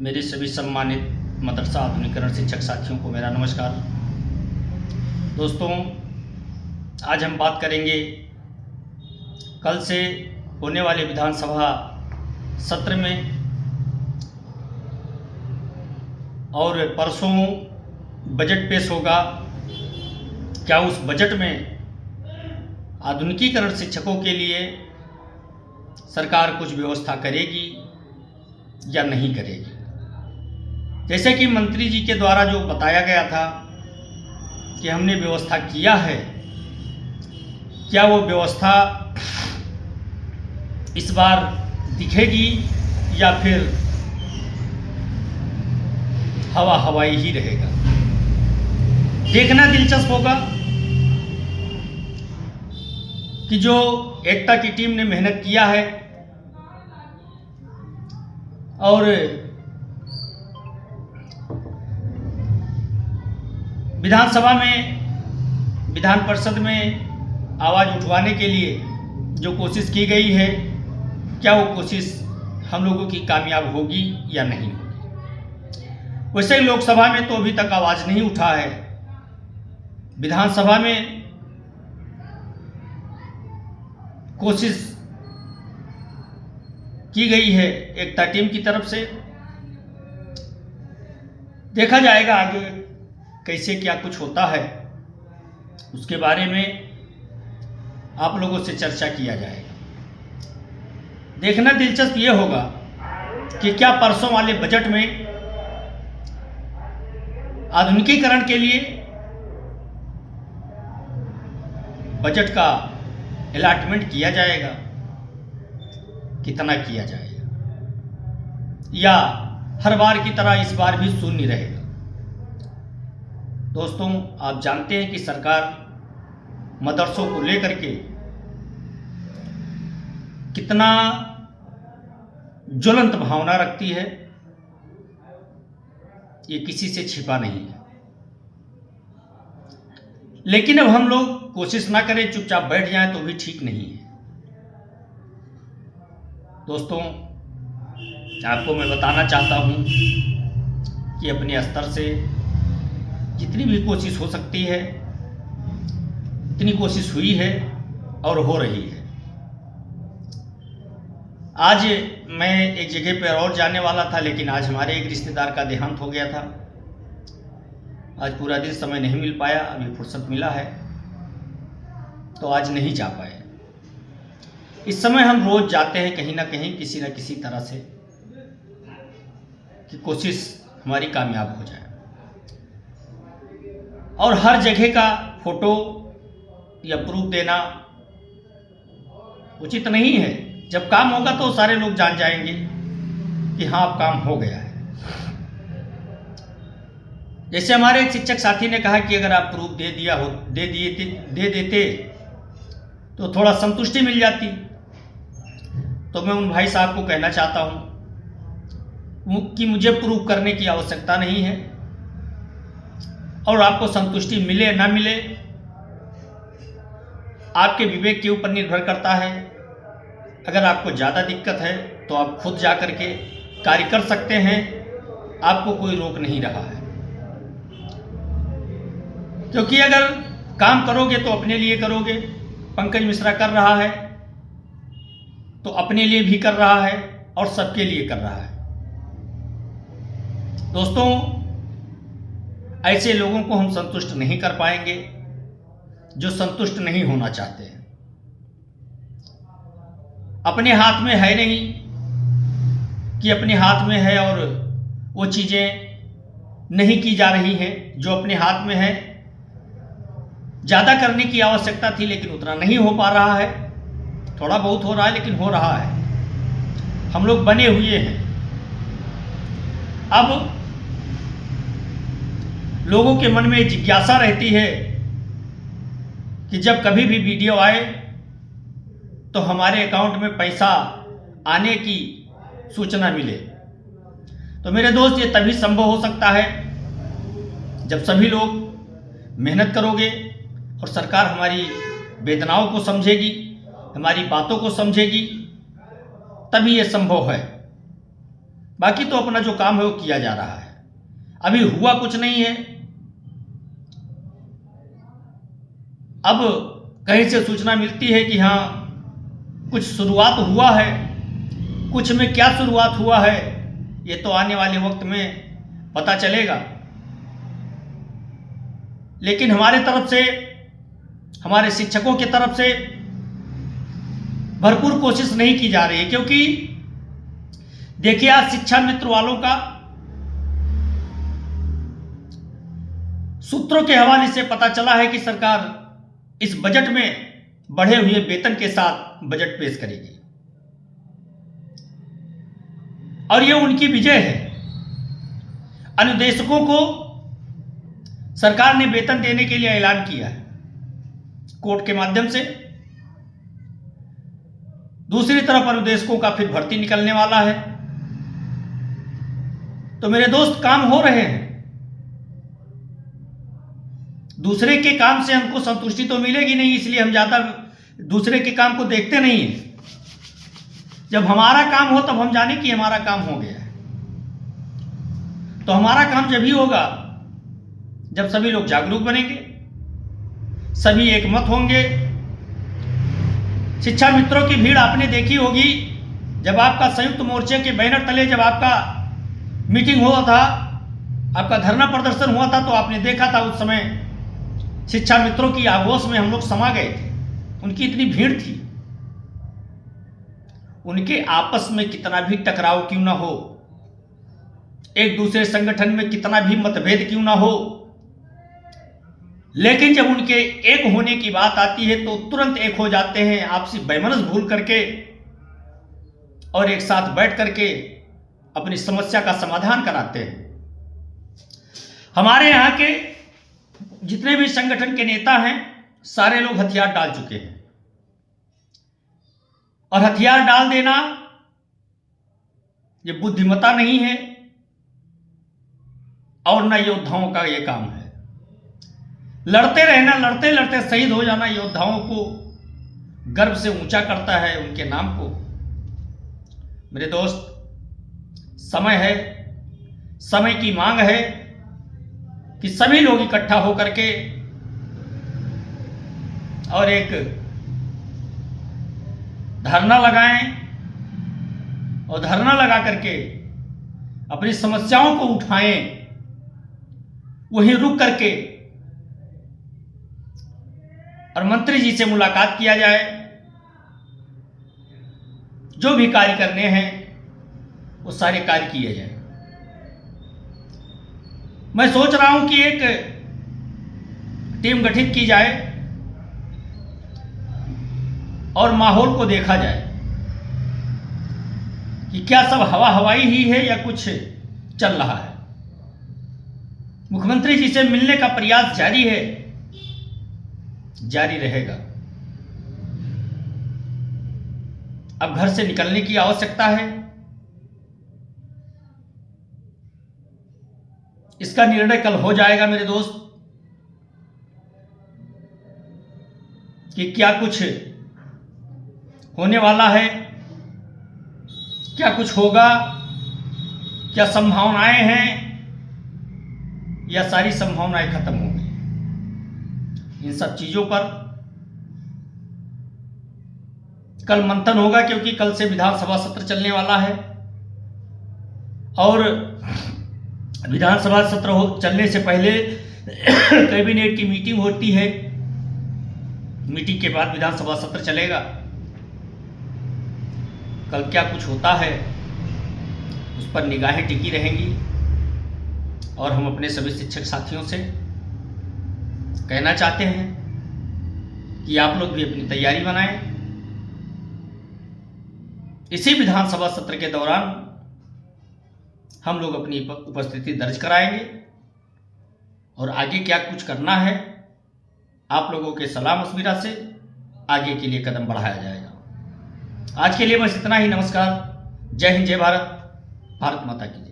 मेरे सभी सम्मानित मदरसा आधुनिकीकरण शिक्षक साथियों को मेरा नमस्कार। दोस्तों, आज हम बात करेंगे कल से होने वाले विधानसभा सत्र में और परसों बजट पेश होगा। क्या उस बजट में आधुनिकीकरण शिक्षकों के लिए सरकार कुछ व्यवस्था करेगी या नहीं करेगी? जैसे कि मंत्री जी के द्वारा जो बताया गया था कि हमने व्यवस्था किया है, क्या वो व्यवस्था इस बार दिखेगी या फिर हवा हवाई ही रहेगा? देखना दिलचस्प होगा कि जो एकता की टीम ने मेहनत किया है और विधानसभा में, विधान परिषद में आवाज़ उठवाने के लिए जो कोशिश की गई है, क्या वो कोशिश हम लोगों की कामयाब होगी या नहीं होगी? वैसे ही लोकसभा में तो अभी तक आवाज़ नहीं उठा है। विधानसभा में कोशिश की गई है एकता टीम की तरफ से। देखा जाएगा आगे कैसे क्या कुछ होता है, उसके बारे में आप लोगों से चर्चा किया जाएगा। देखना दिलचस्प ये होगा कि क्या परसों वाले बजट में आधुनिकीकरण के लिए बजट का अलॉटमेंट किया जाएगा, कितना किया जाएगा, या हर बार की तरह इस बार भी शून्य रहेगा? दोस्तों, आप जानते हैं कि सरकार मदरसों को लेकर के कितना ज्वलंत भावना रखती है, ये किसी से छिपा नहीं है। लेकिन अब हम लोग कोशिश ना करें, चुपचाप बैठ जाएं तो भी ठीक नहीं है। दोस्तों, आपको मैं बताना चाहता हूं कि अपने स्तर से जितनी भी कोशिश हो सकती है इतनी कोशिश हुई है और हो रही है। आज मैं एक जगह पर और जाने वाला था, लेकिन आज हमारे एक रिश्तेदार का देहांत हो गया था। आज पूरा दिन समय नहीं मिल पाया, अभी फुर्सत मिला है तो आज नहीं जा पाए। इस समय हम रोज जाते हैं कहीं ना कहीं, किसी न किसी तरह से, कि कोशिश हमारी कामयाब हो जाए। और हर जगह का फोटो या प्रूफ देना उचित नहीं है। जब काम होगा तो सारे लोग जान जाएंगे कि हाँ, अब काम हो गया है। जैसे हमारे एक शिक्षक साथी ने कहा कि अगर आप प्रूफ दे देते तो थोड़ा संतुष्टि मिल जाती। तो मैं उन भाई साहब को कहना चाहता हूं कि मुझे प्रूफ करने की आवश्यकता नहीं है, और आपको संतुष्टि मिले ना मिले आपके विवेक के ऊपर निर्भर करता है। अगर आपको ज़्यादा दिक्कत है तो आप खुद जा कर के कार्य कर सकते हैं, आपको कोई रोक नहीं रहा है। क्योंकि अगर काम करोगे तो अपने लिए करोगे। पंकज मिश्रा कर रहा है तो अपने लिए भी कर रहा है और सबके लिए कर रहा है। दोस्तों, ऐसे लोगों को हम संतुष्ट नहीं कर पाएंगे जो संतुष्ट नहीं होना चाहते हैं। अपने हाथ में है नहीं कि अपने हाथ में है और वो चीज़ें नहीं की जा रही हैं जो अपने हाथ में है। ज़्यादा करने की आवश्यकता थी लेकिन उतना नहीं हो पा रहा है। थोड़ा बहुत हो रहा है लेकिन हो रहा है। हम लोग बने हुए हैं। अब लोगों के मन में जिज्ञासा रहती है कि जब कभी भी वीडियो आए तो हमारे अकाउंट में पैसा आने की सूचना मिले। तो मेरे दोस्त, ये तभी संभव हो सकता है जब सभी लोग मेहनत करोगे और सरकार हमारी वेदनाओं को समझेगी, हमारी बातों को समझेगी, तभी ये संभव है। बाकी तो अपना जो काम है वो किया जा रहा है। अभी हुआ कुछ नहीं है। अब कहीं से सूचना मिलती है कि हाँ कुछ शुरुआत हुआ है, कुछ में क्या शुरुआत हुआ है ये तो आने वाले वक्त में पता चलेगा। लेकिन हमारे तरफ से, हमारे शिक्षकों की तरफ से भरपूर कोशिश नहीं की जा रही है, क्योंकि देखिए आज शिक्षा मित्र वालों का सूत्रों के हवाले से पता चला है कि सरकार इस बजट में बढ़े हुए वेतन के साथ बजट पेश करेगी और यह उनकी विजय है। अनुदेशकों को सरकार ने वेतन देने के लिए ऐलान किया है कोर्ट के माध्यम से। दूसरी तरफ अनुदेशकों का फिर भर्ती निकलने वाला है। तो मेरे दोस्त काम हो रहे हैं। दूसरे के काम से हमको संतुष्टि तो मिलेगी नहीं, इसलिए हम ज्यादा दूसरे के काम को देखते नहीं हैं। जब हमारा काम हो तब हम जाने कि हमारा काम हो गया है। तो हमारा काम जब ही होगा जब सभी लोग जागरूक बनेंगे, सभी एकमत होंगे। शिक्षा मित्रों की भीड़ आपने देखी होगी, जब आपका संयुक्त मोर्चे के बैनर तले जब आपका मीटिंग हुआ था, आपका धरना प्रदर्शन हुआ था, तो आपने देखा था उस समय शिक्षा मित्रों की आगोश में हम लोग समा गए थे। उनकी इतनी भीड़ थी। उनके आपस में कितना भी टकराव क्यों ना हो, एक दूसरे संगठन में कितना भी मतभेद क्यों ना हो, लेकिन जब उनके एक होने की बात आती है तो तुरंत एक हो जाते हैं, आपसी वैमनस्य भूल करके और एक साथ बैठ करके अपनी समस्या का समाधान कराते हैं। हमारे यहाँ के जितने भी संगठन के नेता हैं सारे लोग हथियार डाल चुके हैं, और हथियार डाल देना ये बुद्धिमता नहीं है और न योद्धाओं का ये काम है। लड़ते रहना, लड़ते लड़ते शहीद हो जाना योद्धाओं को गर्व से ऊंचा करता है, उनके नाम को। मेरे दोस्त, समय है, समय की मांग है कि सभी लोग इकट्ठा होकर के और एक धरना लगाएं, और धरना लगा करके अपनी समस्याओं को उठाएं, वहीं रुक करके और मंत्री जी से मुलाकात किया जाए। जो भी कार्य करने हैं वो सारे कार्य किए जाए। मैं सोच रहा हूं कि एक टीम गठित की जाए और माहौल को देखा जाए कि क्या सब हवा हवाई ही है या कुछ चल रहा है। मुख्यमंत्री जी से मिलने का प्रयास जारी है, जारी रहेगा। अब घर से निकलने की आवश्यकता है। इसका निर्णय कल हो जाएगा मेरे दोस्त कि क्या कुछ होने वाला है, क्या कुछ होगा, क्या संभावनाएं हैं या सारी संभावनाएं खत्म हो गई। इन सब चीजों पर कल मंथन होगा, क्योंकि कल से विधानसभा सत्र चलने वाला है और विधानसभा सत्र चलने से पहले कैबिनेट की मीटिंग होती है। मीटिंग के बाद विधानसभा सत्र चलेगा। कल क्या कुछ होता है उस पर निगाहें टिकी रहेंगी, और हम अपने सभी शिक्षक साथियों से कहना चाहते हैं कि आप लोग भी अपनी तैयारी बनाएं। इसी विधानसभा सत्र के दौरान हम लोग अपनी उपस्थिति दर्ज कराएंगे और आगे क्या कुछ करना है आप लोगों के सलाह मशविरा से आगे के लिए कदम बढ़ाया जाएगा। आज के लिए बस इतना ही। नमस्कार, जय हिंद, जय भारत, भारत माता की जय।